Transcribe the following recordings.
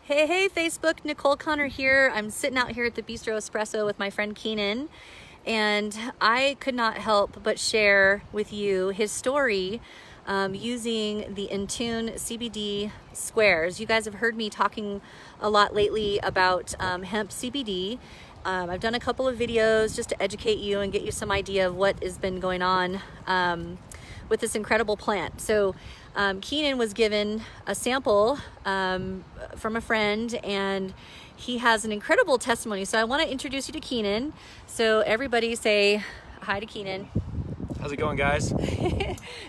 Hey, Facebook, Nicole Connor here. I'm sitting out here at the Bistro Espresso with my friend Keenan, and I could not help but share with you his story using the Entune CBD squares. You guys have heard me talking a lot lately about hemp CBD. I've done a couple of videos just to educate you and get you some idea of what has been going on with this incredible plant. So Keenan was given a sample from a friend, and he has an incredible testimony. So I want to introduce you to Keenan. So everybody say hi to Keenan. How's it going, guys?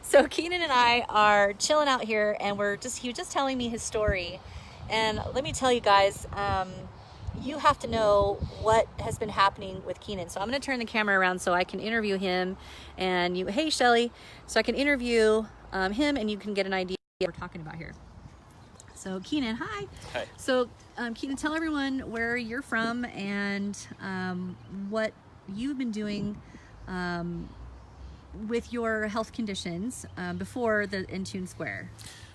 So Keenan and I are chilling out here, and he was just telling me his story. And let me tell you guys, you have to know what has been happening with Keenan. So I'm going to turn the camera around so I can interview him. And you, hey Shelly, so I can interview him, and you can get an idea of what we're talking about here. So Keenan, hi. Hi. So Keenan, tell everyone where you're from and what you've been doing with your health conditions before the Entune Square.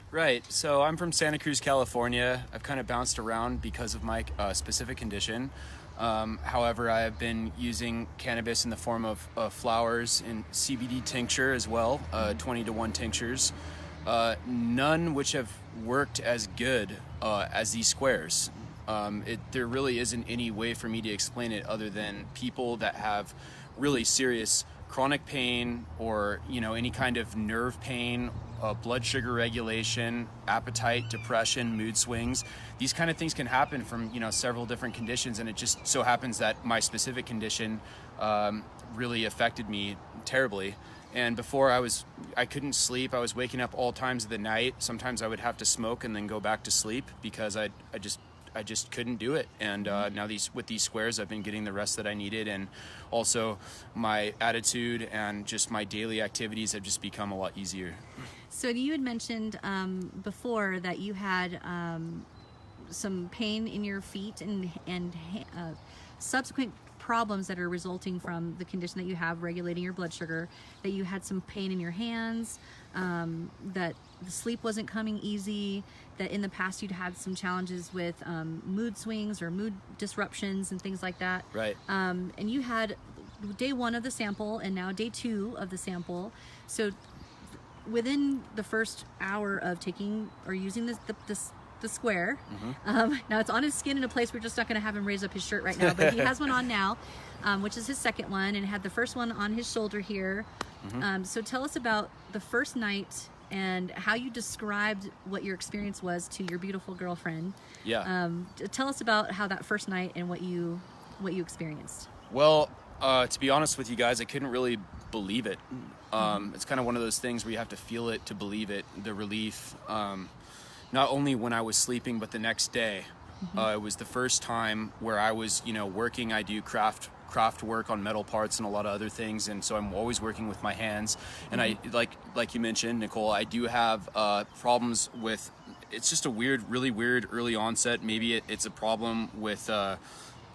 Right, so I'm from Santa Cruz, California. I've kind of bounced around because of my specific condition. However, I have been using cannabis in the form of flowers and CBD tincture as well, 20-to-1 tinctures. None which have worked as good as these squares. There really isn't any way for me to explain it other than people that have really serious chronic pain or any kind of nerve pain, blood sugar regulation, appetite, depression, mood swings. These kind of things can happen from several different conditions, and it just so happens that my specific condition really affected me terribly. And before I couldn't sleep. I was waking up all times of the night. Sometimes I would have to smoke and then go back to sleep because I just couldn't do it. And now with these squares, I've been getting the rest that I needed, and also my attitude and just my daily activities have just become a lot easier. So you had mentioned before that you had some pain in your feet and subsequent problems that are resulting from the condition that you have regulating your blood sugar, that you had some pain in your hands, that the sleep wasn't coming easy, that in the past you'd had some challenges with mood swings or mood disruptions and things like that. Right. And you had day 1 of the sample and now day 2 of the sample. So within the first hour of taking or using the square, now it's on his skin in a place we're just not going to have him raise up his shirt right now, but he has one on now, which is his second one, and had the first one on his shoulder here. So tell us about the first night and how you described what your experience was to your beautiful girlfriend. Yeah. Tell us about how that first night and what you experienced. Well, to be honest with you guys, I couldn't really believe it. It's kind of one of those things where you have to feel it to believe it, the relief. Not only when I was sleeping, but the next day. It was the first time where I was, working. I do craft work on metal parts and a lot of other things, and so I'm always working with my hands. And I like you mentioned, Nicole, I do have problems with. It's just a really weird early onset. Maybe it's a problem with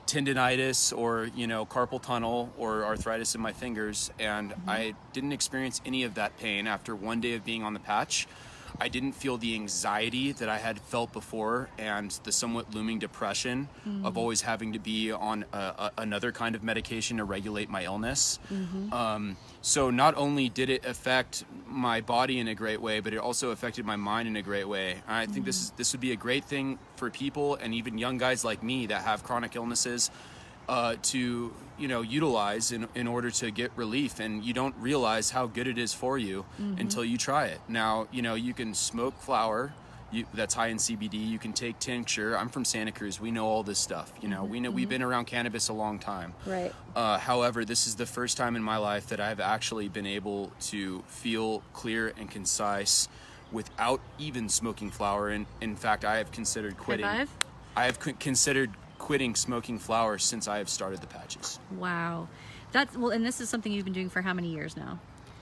tendinitis or carpal tunnel or arthritis in my fingers, and I didn't experience any of that pain after one day of being on the patch. I didn't feel the anxiety that I had felt before and the somewhat looming depression of always having to be on another kind of medication to regulate my illness. So not only did it affect my body in a great way, but it also affected my mind in a great way. I think this would be a great thing for people, and even young guys like me that have chronic illnesses, to utilize in order to get relief. And you don't realize how good it is for you until you try it. Now you can smoke flower that's high in CBD. You can take tincture. I'm from Santa Cruz. We know all this stuff. We've been around cannabis a long time. Right. However, this is the first time in my life that I've actually been able to feel clear and concise without even smoking flower. And in fact, I have considered quitting. High five? I have considered quitting smoking flower since I have started the patches. Wow. And this is something you've been doing for how many years now?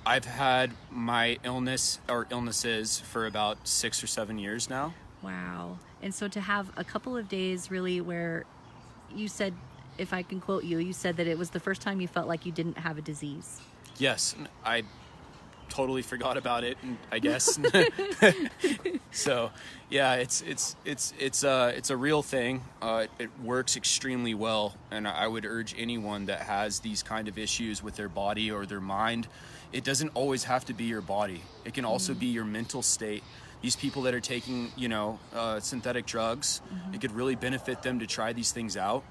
I've had my illnesses for about 6 or 7 years now. Wow. And so to have a couple of days really where you said, if I can quote you, you said that it was the first time you felt like you didn't have a disease. Yes, totally forgot about it, I guess. So yeah, it's a real thing. It works extremely well, and I would urge anyone that has these kind of issues with their body or their mind, it doesn't always have to be your body. It can also be your mental state. These people that are taking, synthetic drugs, it could really benefit them to try these things out,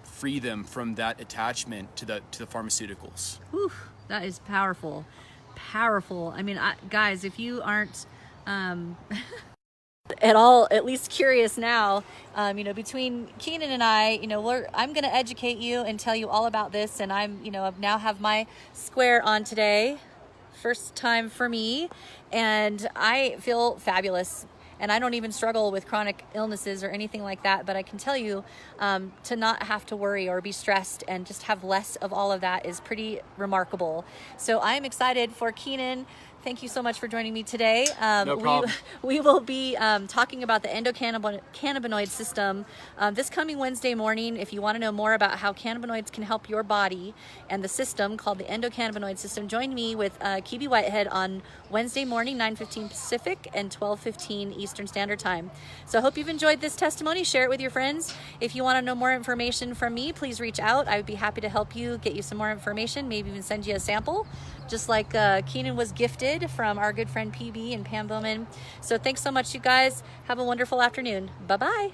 free them from that attachment to the pharmaceuticals. Whew, that is powerful. Powerful. I mean, guys, if you aren't at all, at least curious now, between Keenan and I, I'm going to educate you and tell you all about this. And I now have my square on today. First time for me, and I feel fabulous, and I don't even struggle with chronic illnesses or anything like that, but I can tell you to not have to worry or be stressed and just have less of all of that is pretty remarkable. So I'm excited for Keenan. Thank you so much for joining me today. No problem. We will be talking about the endocannabinoid system this coming Wednesday morning. If you want to know more about how cannabinoids can help your body and the system called the endocannabinoid system, join me with Kibi Whitehead on Wednesday morning, 9:15 Pacific and 12:15 Eastern Standard Time. So I hope you've enjoyed this testimony. Share it with your friends. If you want to know more information from me, please reach out. I would be happy to help you, get you some more information, maybe even send you a sample, just like Keenan was gifted from our good friend PB and Pam Bowman. So thanks so much, you guys. Have a wonderful afternoon. Bye-bye.